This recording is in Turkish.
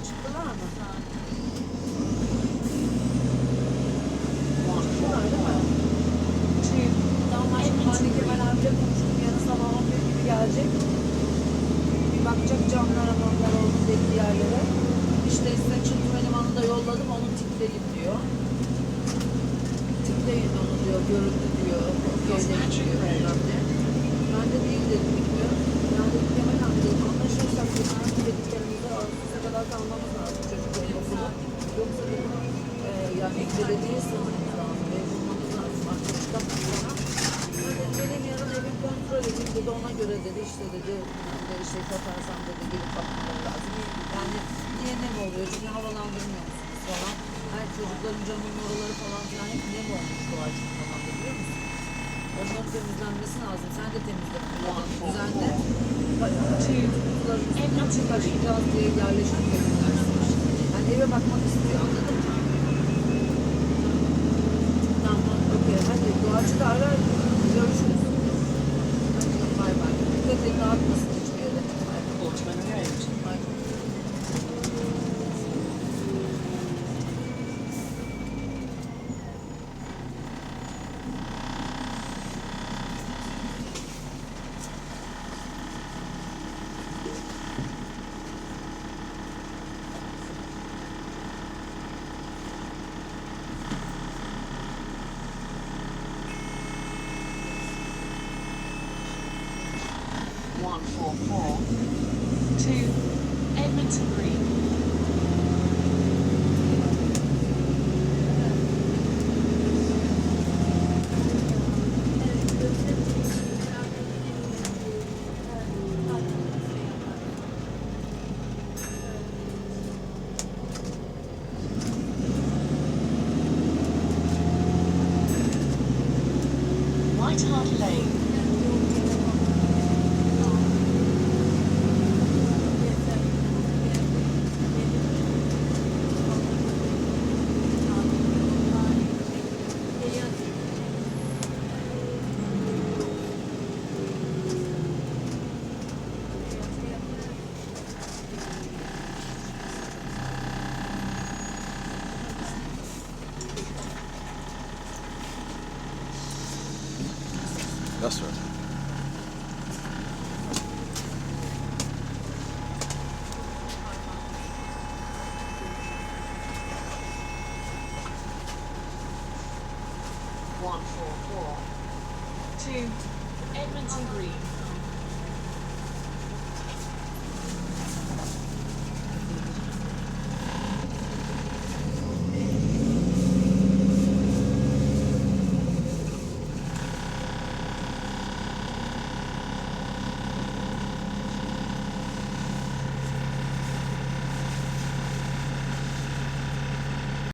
Çıktılar mı? Çıktılar değil mi? Tamam aşkım ben de Kemal abiyle konuştum. Yarın sabah 11 gibi gelecek. Bir bakacak camlara mamlara onun dediği yerlere. İşte Çılgın Limanı'nda yolladım onu tipleyin diyor. Tipleyin onu diyor, görüntü diyor. Okey'de çıkıyor herhalde. Ben de değil dedim bilmiyorum. Ben dedim Kemal abi dedim anlaşırsak dedim hangi dediklerimizde ağustos'a kadar kalmamız lazım çocukların okulu. Yoksa dedim yani belediye sınırımız lazım. Ev bulmamız lazım. Arkadaşlar sonra. Benim yarın evim kontrol edeyim dedi ona göre dedi işte dedi işte satarsam dedi gelip bakmaları lazım. Yani niye nem oluyor çünkü havalandırmıyor musunuz falan. Her çocukların camın oraları falan filan hep nem olmuş doğaçlı falan da biliyor musun? Onların temizlenmesi lazım. Sen de temizle. Düzenle. Çocukların üstüne açık açacağız diye yerleştirmesinler. Yani eve bakmak istiyor anladın mı? Tamam okey hadi doğaçlı da arar. Görüşürüz. Hadi bay bay. Dikkat et dağıtmasın hiçbir yere. Bay. 144 to Edmonton Green. White Hart Lane. That's right. One four four to Edmonton Green.